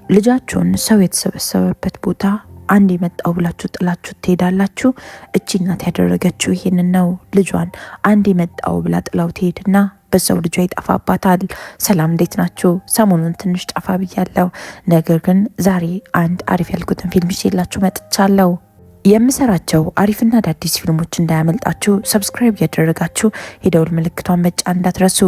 ልጃችሁን ሰው የተሰበሰበበት ቦታ አንድ የመጣው ብላችሁ ጥላችሁ ትሄዳላችሁ? እቺ እናት ያደረገችው ይሄንን ነው። ልጇን አንድ የመጣው ብላ ጥላው ትሄድና በዛው ልጇ ይጠፋባታል። ሰላም እንዴት ናችሁ? ሰሞኑን ትንሽ ጠፋ ብያለሁ። ነገር ግን ዛሬ አንድ አሪፍ ያልኩትን ፊልም ይዤላችሁ መጥቻለሁ። የምሰራቸው አሪፍና አዳዲስ ፊልሞች እንዳያመልጣችሁ ሰብስክራይብ ያደረጋችሁ የደውል ምልክቷን መጫን እንዳትረሱ።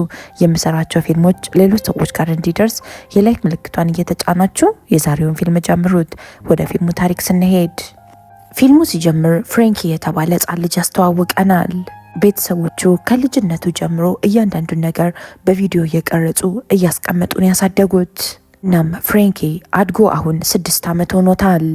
የምሰራቸው ፊልሞች ሌሎች ሰዎች ጋር እንዲደርስ የላይክ ምልክቷን እየተጫናችሁ የዛሬውን ፊልም ጀምሩት። ወደ ፊልሙ ታሪክ ስንሄድ ፊልሙ ሲጀምር ፍሬንኪ የተባለ ሕፃን ልጅ ያስተዋውቀናል። ቤተሰቦቹ ከልጅነቱ ጀምሮ እያንዳንዱን ነገር በቪዲዮ እየቀረጹ እያስቀመጡን ያሳደጉት። እናም ፍሬንኪ አድጎ አሁን 6 ዓመት ሆኖታል።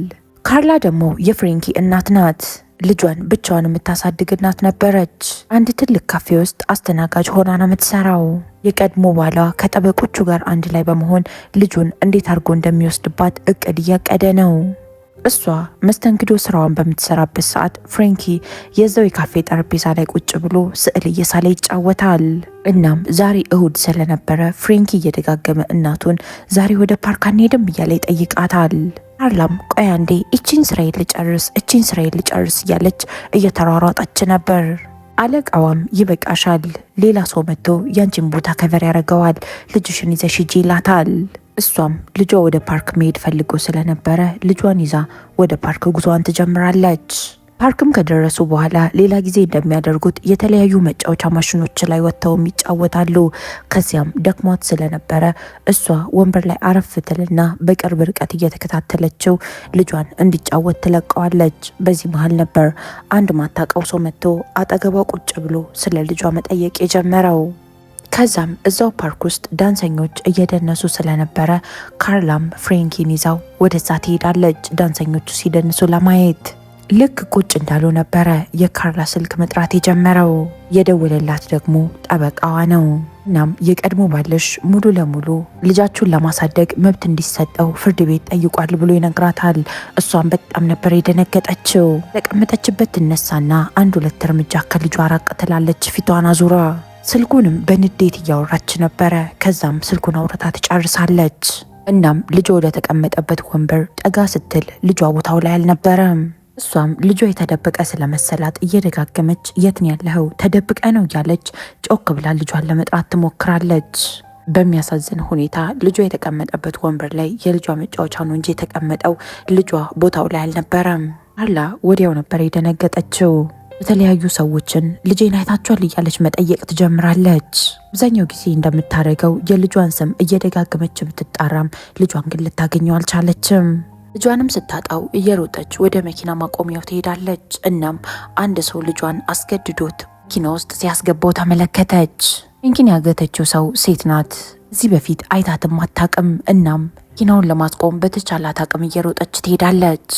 ካርላ ደግሞ የፍሬንኪ እናት ናት። ልጇን ብቻዋን የምታሳድግ እናት ነበረች። አንድ ትልቅ ካፌ ውስጥ አስተናጋጅ ሆና ነው የምትሰራው። የቀድሞ ባሏ ከጠበቆቹ ጋር አንድ ላይ በመሆን ልጁን እንዴት አድርጎ እንደሚወስድባት እቅድ እያቀደ ነው። እሷ መስተንግዶ ስራዋን በምትሰራበት ሰዓት ፍሬንኪ የዛው የካፌ ጠረጴዛ ላይ ቁጭ ብሎ ስዕል እየሳለ ይጫወታል። እናም ዛሬ እሁድ ስለነበረ ፍሬንኪ እየደጋገመ እናቱን ዛሬ ወደ ፓርክ አንሄድም እያለ ይጠይቃታል። ካርላም ቆይ አንዴ እቺን ስራዬን ልጨርስ እያለች እየተሯሯጠች ነበር። አለቃዋም ይበቃሻል፣ ሌላ ሰው መጥቶ ያንቺን ቦታ ከቨር ያደርገዋል፣ ልጅሽን ይዘሽ ሂጂ ይላታል። እሷም ልጇ ወደ ፓርክ መሄድ ፈልጎ ስለነበረ ልጇን ይዛ ወደ ፓርክ ጉዞዋን ትጀምራለች። ፓርክም ከደረሱ በኋላ ሌላ ጊዜ እንደሚያደርጉት የተለያዩ መጫወቻ ማሽኖች ላይ ወጥተውም ይጫወታሉ። ከዚያም ደክሟት ስለነበረ እሷ ወንበር ላይ አረፍ ትልና በቅርብ ርቀት እየተከታተለችው ልጇን እንዲጫወት ትለቀዋለች። በዚህ መሃል ነበር አንድ ማታውቀው ሰው መጥቶ አጠገቧ ቁጭ ብሎ ስለ ልጇ መጠየቅ የጀመረው። ከዛም እዛው ፓርክ ውስጥ ዳንሰኞች እየደነሱ ስለነበረ ካርላም ፍሬንኪን ይዛው ወደዛ ትሄዳለች፣ ዳንሰኞቹ ሲደንሱ ለማየት። ልክ ቁጭ እንዳሉ ነበረ የካርላ ስልክ መጥራት የጀመረው። የደወለላት ደግሞ ጠበቃዋ ነው። እናም የቀድሞ ባልሽ ሙሉ ለሙሉ ልጃችሁን ለማሳደግ መብት እንዲሰጠው ፍርድ ቤት ጠይቋል ብሎ ይነግራታል። እሷን በጣም ነበር የደነገጠችው። ተቀመጠችበት ትነሳና 1-2 እርምጃ ከልጇ ራቅ ትላለች ፊቷን አዙራ። ስልኩንም በንዴት እያወራች ነበረ። ከዛም ስልኩን አውርታ ትጨርሳለች። እናም ልጇ ወደ ተቀመጠበት ወንበር ጠጋ ስትል ልጇ ቦታው ላይ አልነበረም። እሷም ልጇ የተደበቀ ስለመሰላት እየደጋገመች የት ነው ያለኸው? ተደብቀ ነው እያለች ጮክ ብላ ልጇን ለመጥራት ትሞክራለች። በሚያሳዝን ሁኔታ ልጇ የተቀመጠበት ወንበር ላይ የልጇ መጫወቻ ነው እንጂ የተቀመጠው ልጇ ቦታው ላይ አልነበረም። ካርላ ወዲያው ነበር የደነገጠችው። የተለያዩ ሰዎችን ልጄን አይታችኋል እያለች መጠየቅ ትጀምራለች። አብዛኛው ጊዜ እንደምታደርገው የልጇን ስም እየደጋገመች ብትጣራም ልጇን ግን ልታገኘው አልቻለችም። ልጇንም ስታጣው እየሮጠች ወደ መኪና ማቆሚያው ትሄዳለች። እናም አንድ ሰው ልጇን አስገድዶት መኪና ውስጥ ሲያስገባው ተመለከተች። ፍሬንኪን ያገተችው ሰው ሴት ናት። እዚህ በፊት አይታትም አታውቅም። እናም መኪናውን ለማስቆም በተቻላት አቅም እየሮጠች ትሄዳለች።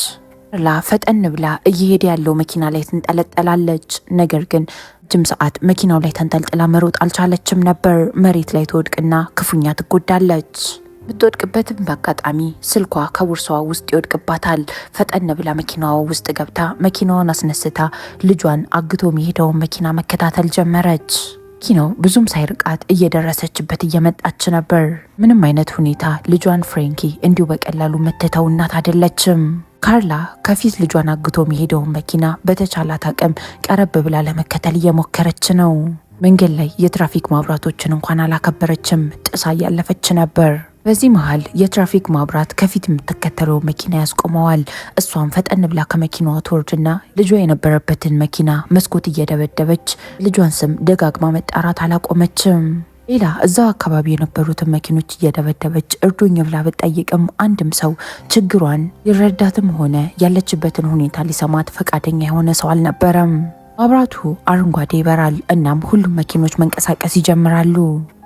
ካርላ ፈጠን ብላ እየሄደ ያለው መኪና ላይ ትንጠለጠላለች። ነገር ግን ጅም ሰዓት መኪናው ላይ ተንጠልጥላ መሮጥ አልቻለችም ነበር። መሬት ላይ ትወድቅና ክፉኛ ትጎዳለች። ብትወድቅበትም በአጋጣሚ ስልኳ ከቦርሳዋ ውስጥ ይወድቅባታል። ፈጠን ብላ መኪናዋ ውስጥ ገብታ መኪናዋን አስነስታ ልጇን አግቶ የሚሄደውን መኪና መከታተል ጀመረች። መኪናው ብዙም ሳይርቃት እየደረሰችበት እየመጣች ነበር። ምንም አይነት ሁኔታ ልጇን ፍሬንኪ እንዲሁ በቀላሉ መተተው እናት አይደለችም። ካርላ ከፊት ልጇን አግቶ የሚሄደውን መኪና በተቻላት አቅም ቀረብ ብላ ለመከተል እየሞከረች ነው። መንገድ ላይ የትራፊክ ማብራቶችን እንኳን አላከበረችም፣ ጥሳ እያለፈች ነበር። በዚህ መሃል የትራፊክ ማብራት ከፊት የምትከተለው መኪና ያስቆመዋል። እሷም ፈጠን ብላ ከመኪናዋ ትወርድና ልጇ የነበረበትን መኪና መስኮት እየደበደበች ልጇን ስም ደጋግማ መጣራት አላቆመችም። ሌላ እዛው አካባቢ የነበሩትን መኪኖች እየደበደበች እርዱኝ ብላ ብትጠይቅም አንድም ሰው ችግሯን ሊረዳትም ሆነ ያለችበትን ሁኔታ ሊሰማት ፈቃደኛ የሆነ ሰው አልነበረም። ማብራቱ አረንጓዴ ይበራል። እናም ሁሉም መኪኖች መንቀሳቀስ ይጀምራሉ።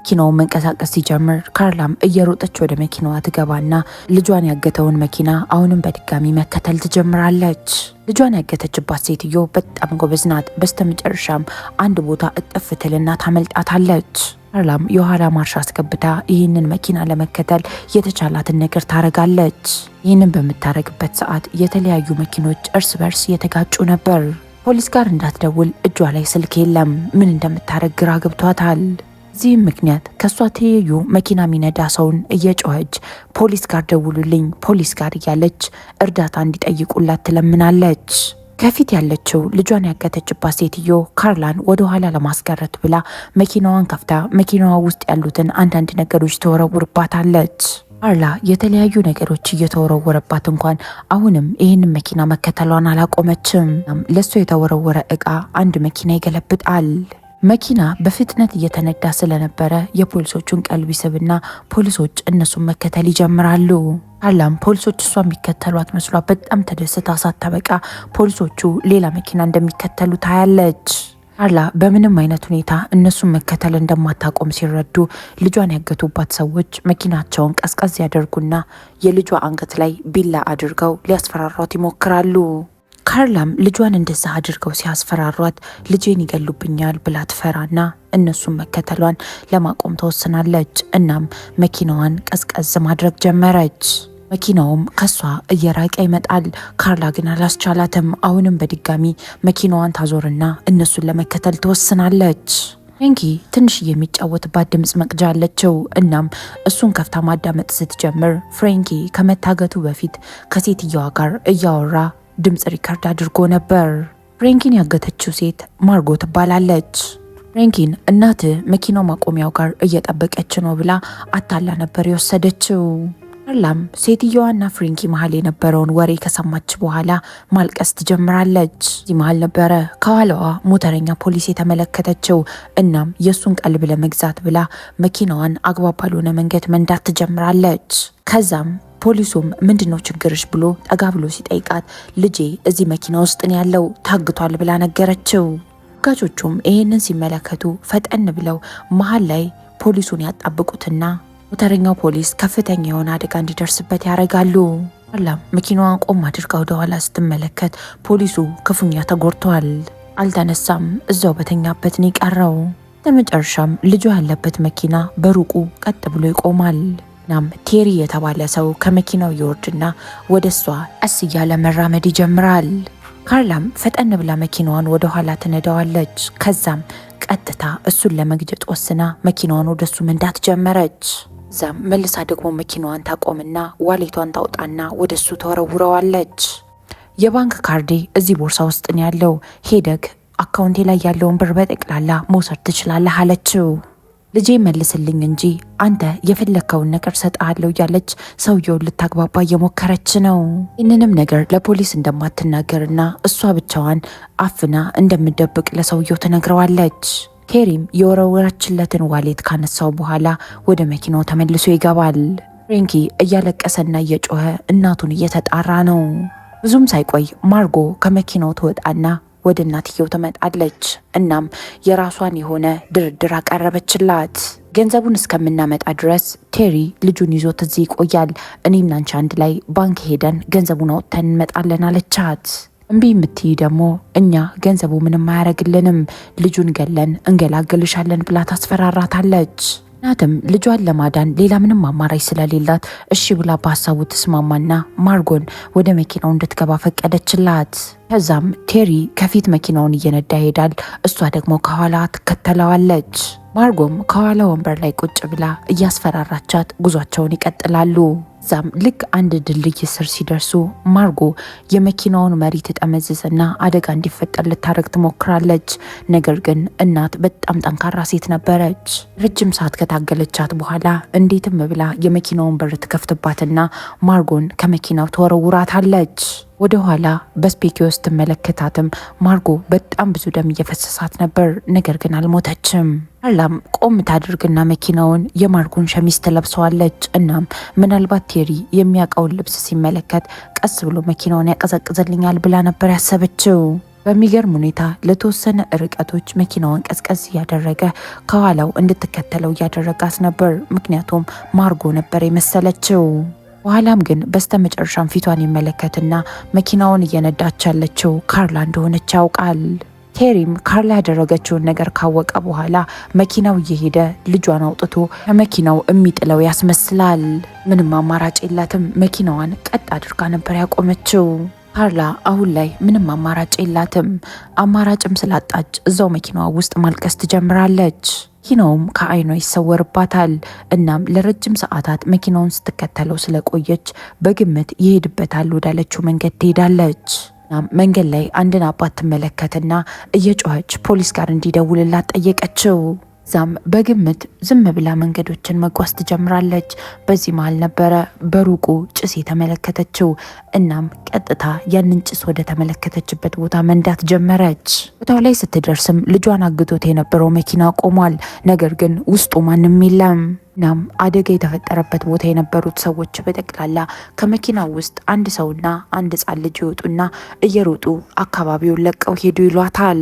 መኪናው መንቀሳቀስ ሲጀምር ካርላም እየሮጠች ወደ መኪናዋ ትገባና ልጇን ያገተውን መኪና አሁንም በድጋሚ መከተል ትጀምራለች። ልጇን ያገተችባት ሴትዮ በጣም ጎበዝ ናት። በስተመጨረሻም አንድ ቦታ እጥፍ ትልና ታመልጣታለች። ካርላም የኋላ ማርሽ አስገብታ ይህንን መኪና ለመከተል የተቻላትን ነገር ታረጋለች። ይህንን በምታረግበት ሰዓት የተለያዩ መኪኖች እርስ በርስ እየተጋጩ ነበር። ፖሊስ ጋር እንዳትደውል እጇ ላይ ስልክ የለም። ምን እንደምታረግ ግራ ገብቷታል። በዚህም ምክንያት ከሷ ትይዩ መኪና የሚነዳ ሰውን እየጮኸች ፖሊስ ጋር ደውሉልኝ፣ ፖሊስ ጋር እያለች እርዳታ እንዲጠይቁላት ትለምናለች። ከፊት ያለችው ልጇን ያገተችባት ሴትዮ ካርላን ወደ ኋላ ለማስቀረት ብላ መኪናዋን ከፍታ መኪናዋ ውስጥ ያሉትን አንዳንድ ነገሮች ተወረውርባታለች። ካርላ የተለያዩ ነገሮች እየተወረወረባት እንኳን አሁንም ይህንን መኪና መከተሏን አላቆመችም። ለሷ የተወረወረ እቃ አንድ መኪና ይገለብጣል። መኪና በፍጥነት እየተነዳ ስለነበረ የፖሊሶቹን ቀልብ ይስብና ፖሊሶች እነሱን መከተል ይጀምራሉ። ካርላም ፖሊሶች እሷ የሚከተሏት መስሏ በጣም ተደስታ ሳታበቃ ፖሊሶቹ ሌላ መኪና እንደሚከተሉ ታያለች። ካርላ በምንም አይነት ሁኔታ እነሱን መከተል እንደማታቆም ሲረዱ ልጇን ያገቱባት ሰዎች መኪናቸውን ቀዝቀዝ ያደርጉና የልጇ አንገት ላይ ቢላ አድርገው ሊያስፈራሯት ይሞክራሉ። ካርላም ልጇን እንደዛ አድርገው ሲያስፈራሯት ልጄን ይገሉብኛል ብላ ትፈራና እነሱን መከተሏን ለማቆም ተወስናለች። እናም መኪናዋን ቀዝቀዝ ማድረግ ጀመረች። መኪናውም ከሷ እየራቀ ይመጣል። ካርላ ግን አላስቻላትም። አሁንም በድጋሚ መኪናዋን ታዞርና እነሱን ለመከተል ትወስናለች። ፍሬንኪ ትንሽ የሚጫወትባት ድምፅ መቅጃ አለችው። እናም እሱን ከፍታ ማዳመጥ ስትጀምር ፍሬንኪ ከመታገቱ በፊት ከሴትየዋ ጋር እያወራ ድምፅ ሪከርድ አድርጎ ነበር። ፍሬንኪን ያገተችው ሴት ማርጎ ትባላለች። ፍሬንኪን እናት መኪናው ማቆሚያው ጋር እየጠበቀች ነው ብላ አታላ ነበር የወሰደችው። ካርላም ሴትየዋና ፍሬንኪ መሀል የነበረውን ወሬ ከሰማች በኋላ ማልቀስ ትጀምራለች። እዚህ መሀል ነበረ ከኋላዋ ሞተረኛ ፖሊስ የተመለከተችው። እናም የእሱን ቀልብ ለመግዛት ብላ መኪናዋን አግባብ ባልሆነ መንገድ መንዳት ትጀምራለች። ከዛም ፖሊሱም ምንድነው ችግርሽ ብሎ ጠጋ ብሎ ሲጠይቃት ልጄ እዚህ መኪና ውስጥ ነው ያለው ታግቷል ብላ ነገረችው። አጋቾቹም ይሄንን ሲመለከቱ ፈጠን ብለው መሀል ላይ ፖሊሱን ያጣብቁትና ሞተረኛው ፖሊስ ከፍተኛ የሆነ አደጋ እንዲደርስበት ያደርጋሉ። ካርላም መኪናዋን ቆም አድርጋ ወደ ኋላ ስትመለከት ፖሊሱ ክፉኛ ተጎድቷል። አልተነሳም፣ እዛው በተኛበት ነው የቀረው። በመጨረሻም ልጇ ያለበት መኪና በሩቁ ቀጥ ብሎ ይቆማል። ናም ቴሪ የተባለ ሰው ከመኪናው ይወርድና ወደ እሷ ቀስ እያለ መራመድ ይጀምራል። ካርላም ፈጠን ብላ መኪናዋን ወደ ኋላ ትነዳዋለች። ከዛም ቀጥታ እሱን ለመግጨት ወስና መኪናዋን ወደሱ መንዳት ጀመረች። ዛም መልሳ ደግሞ መኪናዋን ታቆምና ዋሌቷን ታውጣና ወደሱ ተወረውረዋለች። የባንክ ካርዴ እዚህ ቦርሳ ውስጥ ነው ያለው፣ ሄደግ አካውንቴ ላይ ያለውን ብር በጠቅላላ መውሰድ ትችላለህ አለችው። ልጄ መልስልኝ እንጂ አንተ የፈለከውን ነገር ሰጣለሁ እያለች ሰውየውን ልታግባባ እየሞከረች ነው። ይህንንም ነገር ለፖሊስ እንደማትናገርና እሷ ብቻዋን አፍና እንደምደብቅ ለሰውየው ትነግረዋለች። ቴሪም የወረወረችለትን ዋሌት ካነሳው በኋላ ወደ መኪናው ተመልሶ ይገባል። ፍሬንኪ እያለቀሰና እየጮኸ እናቱን እየተጣራ ነው። ብዙም ሳይቆይ ማርጎ ከመኪናው ትወጣና ወደ እናትየው ትመጣለች። እናም የራሷን የሆነ ድርድር አቀረበችላት። ገንዘቡን እስከምናመጣ ድረስ ቴሪ ልጁን ይዞት እዚህ ይቆያል፣ እኔና አንቺ አንድ ላይ ባንክ ሄደን ገንዘቡን አውጥተን እንመጣለን አለቻት። እምቢ የምትይ ደግሞ እኛ ገንዘቡ ምንም አያረግልንም፣ ልጁን ገለን እንገላገልሻለን ብላ ታስፈራራታለች። እናትም ልጇን ለማዳን ሌላ ምንም አማራጭ ስለሌላት እሺ ብላ በሀሳቡ ትስማማና ማርጎን ወደ መኪናው እንድትገባ ፈቀደችላት። ከዛም ቴሪ ከፊት መኪናውን እየነዳ ይሄዳል፣ እሷ ደግሞ ከኋላ ትከተለዋለች። ማርጎም ከኋላ ወንበር ላይ ቁጭ ብላ እያስፈራራቻት ጉዟቸውን ይቀጥላሉ። ዛም ልክ አንድ ድልድይ ስር ሲደርሱ ማርጎ የመኪናውን መሪ ትጠመዝዝና አደጋ እንዲፈጠር ልታደርግ ትሞክራለች። ነገር ግን እናት በጣም ጠንካራ ሴት ነበረች። ረጅም ሰዓት ከታገለቻት በኋላ እንዴትም ብላ የመኪናውን በር ትከፍትባትና ማርጎን ከመኪናው ትወረውራታለች። ወደ ኋላ በስፔኪዮ ስትመለከታትም ማርጎ በጣም ብዙ ደም እየፈሰሳት ነበር። ነገር ግን አልሞተችም። ካርላም ቆም ታድርግና መኪናውን የማርጎን ሸሚዝ ትለብሰዋለች። እናም ምናልባት ቴሪ የሚያውቀውን ልብስ ሲመለከት ቀስ ብሎ መኪናውን ያቀዘቅዝልኛል ብላ ነበር ያሰበችው። በሚገርም ሁኔታ ለተወሰነ ርቀቶች መኪናውን ቀዝቀዝ እያደረገ ከኋላው እንድትከተለው እያደረጋት ነበር። ምክንያቱም ማርጎ ነበር የመሰለችው። በኋላም ግን በስተመጨረሻም ፊቷን ይመለከትና መኪናውን እየነዳች ያለችው ካርላ እንደሆነች ያውቃል። ቴሪም ካርላ ያደረገችውን ነገር ካወቀ በኋላ መኪናው እየሄደ ልጇን አውጥቶ ከመኪናው የሚጥለው ያስመስላል። ምንም አማራጭ የላትም። መኪናዋን ቀጥ አድርጋ ነበር ያቆመችው። ካርላ አሁን ላይ ምንም አማራጭ የላትም። አማራጭም ስላጣች እዛው መኪናዋ ውስጥ ማልቀስ ትጀምራለች። መኪናውም ከዓይኗ ይሰወርባታል። እናም ለረጅም ሰዓታት መኪናውን ስትከተለው ስለቆየች በግምት ይሄድበታል ወዳለችው መንገድ ትሄዳለች። እናም መንገድ ላይ አንድን አባት ትመለከትና እየጮኸች ፖሊስ ጋር እንዲደውልላት ጠየቀችው። ዛም በግምት ዝም ብላ መንገዶችን መጓዝ ትጀምራለች። በዚህ መሃል ነበረ በሩቁ ጭስ የተመለከተችው። እናም ቀጥታ ያንን ጭስ ወደ ተመለከተችበት ቦታ መንዳት ጀመረች። ቦታው ላይ ስትደርስም ልጇን አግቶት የነበረው መኪና ቆሟል። ነገር ግን ውስጡ ማንም የለም። እናም አደጋ የተፈጠረበት ቦታ የነበሩት ሰዎች በጠቅላላ ከመኪናው ውስጥ አንድ ሰውና አንድ ሕፃን ልጅ ይወጡና እየሮጡ አካባቢውን ለቀው ሄዱ ይሏታል።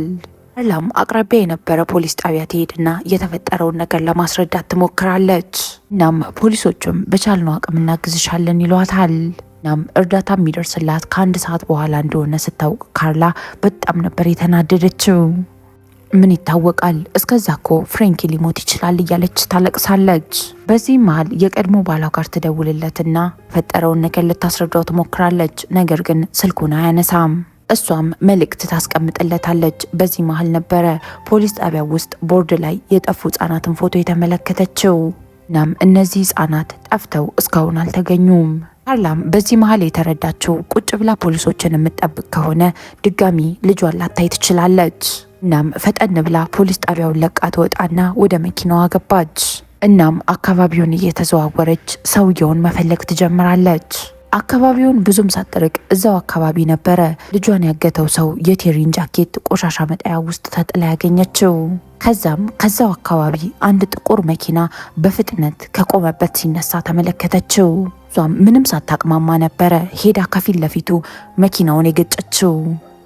ካርላም አቅራቢያ የነበረ ፖሊስ ጣቢያ ትሄድና የተፈጠረውን ነገር ለማስረዳት ትሞክራለች። እናም ፖሊሶቹም በቻልነው አቅም እናግዝሻለን ይሏታል። እናም እርዳታ የሚደርስላት ከ1 ሰዓት በኋላ እንደሆነ ስታውቅ ካርላ በጣም ነበር የተናደደችው። ምን ይታወቃል፣ እስከዛ እኮ ፍሬንኪ ሊሞት ይችላል እያለች ታለቅሳለች። በዚህ መሃል የቀድሞ ባሏ ጋር ትደውልለትና የፈጠረውን ነገር ልታስረዳው ትሞክራለች። ነገር ግን ስልኩን አያነሳም። እሷም መልእክት ታስቀምጥለታለች። በዚህ መሃል ነበረ ፖሊስ ጣቢያ ውስጥ ቦርድ ላይ የጠፉ ህጻናትን ፎቶ የተመለከተችው። እናም እነዚህ ህጻናት ጠፍተው እስካሁን አልተገኙም። ካርላም በዚህ መሃል የተረዳችው ቁጭ ብላ ፖሊሶችን የምትጠብቅ ከሆነ ድጋሚ ልጇን ላታይ ትችላለች። እናም ፈጠን ብላ ፖሊስ ጣቢያውን ለቃ ትወጣና ወደ መኪናዋ ገባች። እናም አካባቢውን እየተዘዋወረች ሰውየውን መፈለግ ትጀምራለች። አካባቢውን ብዙም ሳትርቅ እዛው አካባቢ ነበረ ልጇን ያገተው ሰው የቴሪን ጃኬት ቆሻሻ መጣያ ውስጥ ተጥላ ያገኘችው። ከዛም ከዛው አካባቢ አንድ ጥቁር መኪና በፍጥነት ከቆመበት ሲነሳ ተመለከተችው። እሷም ምንም ሳታቅማማ ነበረ ሄዳ ከፊት ለፊቱ መኪናውን የገጨችው።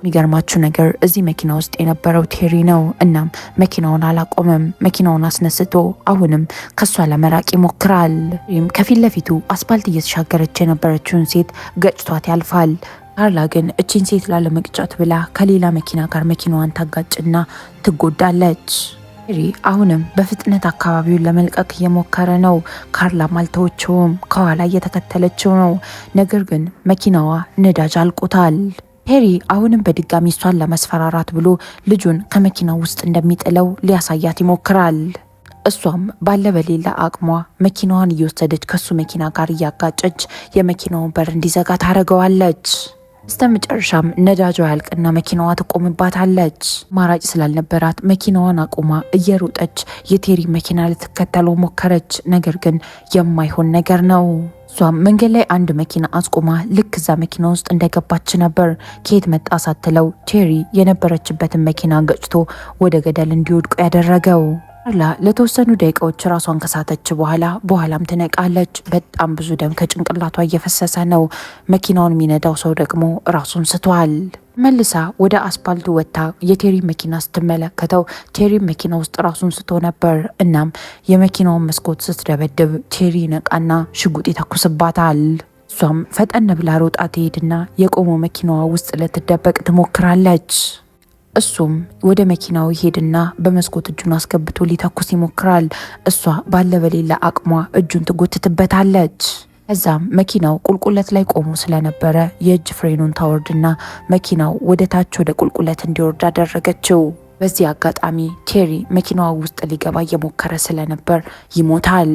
የሚገርማችሁ ነገር እዚህ መኪና ውስጥ የነበረው ቴሪ ነው። እናም መኪናውን አላቆመም። መኪናውን አስነስቶ አሁንም ከሷ ለመራቅ ይሞክራል። ይህም ከፊት ለፊቱ አስፓልት እየተሻገረች የነበረችውን ሴት ገጭቷት ያልፋል። ካርላ ግን እቺን ሴት ላለመቅጨት ብላ ከሌላ መኪና ጋር መኪናዋን ታጋጭና ትጎዳለች። ቴሪ አሁንም በፍጥነት አካባቢውን ለመልቀቅ እየሞከረ ነው። ካርላም አልተወችውም፣ ከኋላ እየተከተለችው ነው። ነገር ግን መኪናዋ ነዳጅ አልቆታል። ቴሪ አሁንም በድጋሚ እሷን ለመስፈራራት ብሎ ልጁን ከመኪናው ውስጥ እንደሚጥለው ሊያሳያት ይሞክራል። እሷም ባለ በሌላ አቅሟ መኪናዋን እየወሰደች ከሱ መኪና ጋር እያጋጨች የመኪናውን በር እንዲዘጋ ታደርገዋለች። በስተመጨረሻም ነዳጇ ያልቅና መኪናዋ ትቆምባታለች። አማራጭ ስላልነበራት መኪናዋን አቁማ እየሮጠች የቴሪ መኪና ልትከተለው ሞከረች። ነገር ግን የማይሆን ነገር ነው። እሷም መንገድ ላይ አንድ መኪና አስቆማ ልክ እዛ መኪና ውስጥ እንደገባች ነበር ከየት መጣ ሳትለው ቴሪ የነበረችበትን መኪና ገጭቶ ወደ ገደል እንዲወድቁ ያደረገው። ካርላ ለተወሰኑ ደቂቃዎች ራሷን ከሳተች በኋላም ትነቃለች። በጣም ብዙ ደም ከጭንቅላቷ እየፈሰሰ ነው። መኪናውን የሚነዳው ሰው ደግሞ ራሱን ስቷል። መልሳ ወደ አስፓልቱ ወጥታ የቴሪ መኪና ስትመለከተው ቴሪ መኪና ውስጥ ራሱን ስቶ ነበር። እናም የመኪናውን መስኮት ስትደበድብ ቴሪ ነቃና ሽጉጥ ይተኩስባታል። እሷም ፈጠን ብላ ሮጣ ትሄድና የቆመው መኪናዋ ውስጥ ልትደበቅ ትሞክራለች። እሱም ወደ መኪናው ይሄድና በመስኮት እጁን አስገብቶ ሊተኩስ ይሞክራል። እሷ ባለ በሌላ አቅሟ እጁን ትጎትትበታለች። ከዛም መኪናው ቁልቁለት ላይ ቆሞ ስለነበረ የእጅ ፍሬኑን ታወርድና መኪናው ወደ ታች ወደ ቁልቁለት እንዲወርድ አደረገችው። በዚህ አጋጣሚ ቴሪ መኪናዋ ውስጥ ሊገባ እየሞከረ ስለነበር ይሞታል።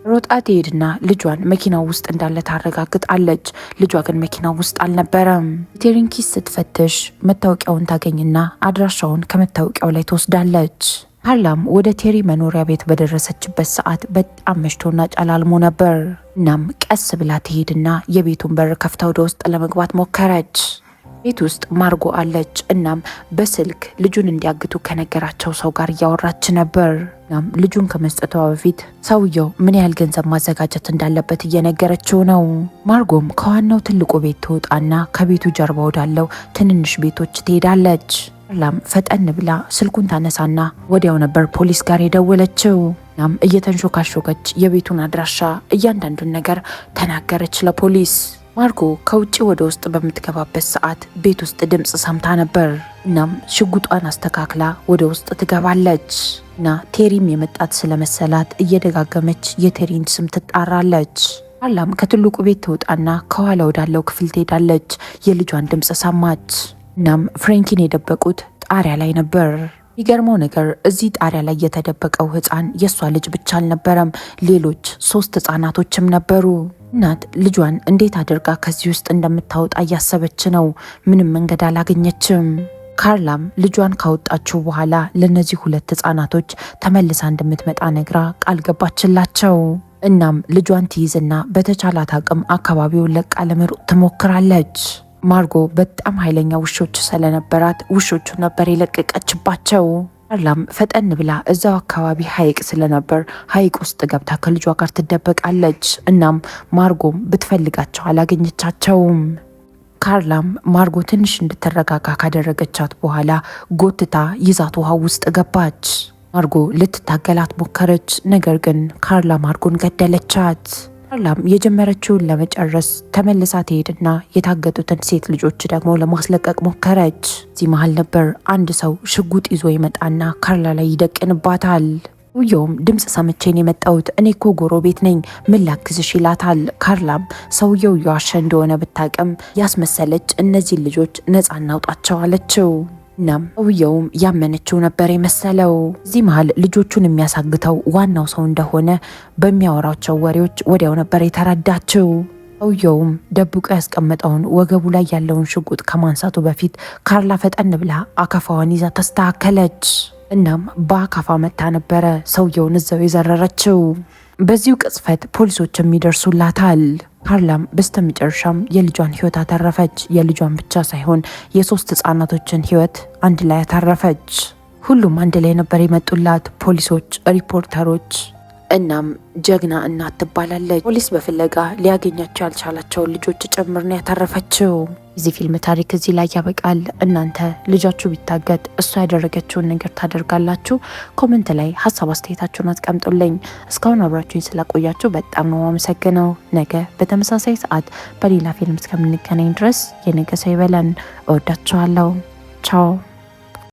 ሮጣ ትሄድና ልጇን መኪናው ውስጥ እንዳለ ታረጋግጣለች። ልጇ ግን መኪናው ውስጥ አልነበረም። ቴሪን ኪስ ስትፈትሽ መታወቂያውን ታገኝና አድራሻውን ከመታወቂያው ላይ ትወስዳለች። ካርላም ወደ ቴሪ መኖሪያ ቤት በደረሰችበት ሰዓት በጣም መሽቶና ጨላልሞ ነበር። እናም ቀስ ብላ ትሄድና የቤቱን በር ከፍታ ወደ ውስጥ ለመግባት ሞከረች። ቤት ውስጥ ማርጎ አለች። እናም በስልክ ልጁን እንዲያግቱ ከነገራቸው ሰው ጋር እያወራች ነበር። እናም ልጁን ከመስጠቷ በፊት ሰውየው ምን ያህል ገንዘብ ማዘጋጀት እንዳለበት እየነገረችው ነው። ማርጎም ከዋናው ትልቁ ቤት ትወጣና ከቤቱ ጀርባ ወዳለው ትንንሽ ቤቶች ትሄዳለች። ካርላም ፈጠን ብላ ስልኩን ታነሳና ወዲያው ነበር ፖሊስ ጋር የደወለችው። እናም እየተንሾካሾከች የቤቱን አድራሻ እያንዳንዱን ነገር ተናገረች ለፖሊስ። ማርጎ ከውጭ ወደ ውስጥ በምትገባበት ሰዓት ቤት ውስጥ ድምፅ ሰምታ ነበር። እናም ሽጉጧን አስተካክላ ወደ ውስጥ ትገባለች እና ቴሪም የመጣት ስለመሰላት እየደጋገመች የቴሪን ስም ትጣራለች። ካርላም ከትልቁ ቤት ትወጣና ከኋላ ወዳለው ክፍል ትሄዳለች። የልጇን ድምፅ ሰማች። እናም ፍሬንኪን የደበቁት ጣሪያ ላይ ነበር። የሚገርመው ነገር እዚህ ጣሪያ ላይ የተደበቀው ህፃን የእሷ ልጅ ብቻ አልነበረም፣ ሌሎች 3 ህፃናቶችም ነበሩ። እናት ልጇን እንዴት አድርጋ ከዚህ ውስጥ እንደምታወጣ እያሰበች ነው። ምንም መንገድ አላገኘችም። ካርላም ልጇን ካወጣችው በኋላ ለነዚህ 2 ህፃናቶች ተመልሳ እንደምትመጣ ነግራ ቃል ገባችላቸው። እናም ልጇን ትይዝና በተቻላት አቅም አካባቢውን ለቃ ለመሮጥ ትሞክራለች። ማርጎ በጣም ኃይለኛ ውሾች ስለነበራት ውሾቹ ነበር የለቀቀችባቸው። ካርላም ፈጠን ብላ እዛው አካባቢ ሐይቅ ስለነበር ሐይቅ ውስጥ ገብታ ከልጇ ጋር ትደበቃለች። እናም ማርጎም ብትፈልጋቸው አላገኘቻቸውም። ካርላም ማርጎ ትንሽ እንድትረጋጋ ካደረገቻት በኋላ ጎትታ ይዛት ውሃ ውስጥ ገባች። ማርጎ ልትታገላት ሞከረች፣ ነገር ግን ካርላ ማርጎን ገደለቻት። ካርላም የጀመረችውን ለመጨረስ ተመልሳ ትሄድና የታገቱትን ሴት ልጆች ደግሞ ለማስለቀቅ ሞከረች። እዚህ መሀል ነበር አንድ ሰው ሽጉጥ ይዞ ይመጣና ካርላ ላይ ይደቅንባታል። ሰውየውም ድምፅ ሰምቼን የመጣሁት እኔ እኮ ጎረቤት ነኝ፣ ምን ላግዝሽ ይላታል። ካርላም ሰውየው እየዋሸ እንደሆነ ብታቅም ያስመሰለች እነዚህን ልጆች ነፃ እናውጣቸው አለችው። እናም ሰውየውም ያመነችው ነበር የመሰለው። እዚህ መሀል ልጆቹን የሚያሳግተው ዋናው ሰው እንደሆነ በሚያወራቸው ወሬዎች ወዲያው ነበር የተረዳችው። ሰውየውም ደብቆ ያስቀመጠውን ወገቡ ላይ ያለውን ሽጉጥ ከማንሳቱ በፊት ካርላ ፈጠን ብላ አካፋዋን ይዛ ተስተካከለች። እናም በአካፋ መታ ነበረ ሰውየውን እዛው የዘረረችው። በዚሁ ቅጽበት ፖሊሶችም ይደርሱላታል። ካርላም በስተመጨረሻም የልጇን ህይወት አተረፈች። የልጇን ብቻ ሳይሆን የ3 ህፃናቶችን ህይወት አንድ ላይ አተረፈች። ሁሉም አንድ ላይ ነበር የመጡላት፣ ፖሊሶች፣ ሪፖርተሮች። እናም ጀግና እናት ትባላለች። ፖሊስ በፍለጋ ሊያገኛቸው ያልቻላቸውን ልጆች ጭምር ነው ያተረፈችው። የዚህ ፊልም ታሪክ እዚህ ላይ ያበቃል። እናንተ ልጃችሁ ቢታገት እሷ ያደረገችውን ነገር ታደርጋላችሁ? ኮመንት ላይ ሀሳብ አስተያየታችሁን አስቀምጡልኝ። እስካሁን አብራችሁኝ ስላቆያችሁ በጣም ነው አመሰግነው። ነገ በተመሳሳይ ሰዓት በሌላ ፊልም እስከምንገናኝ ድረስ የነገ ሰው ይበለን። እወዳችኋለሁ። ቻው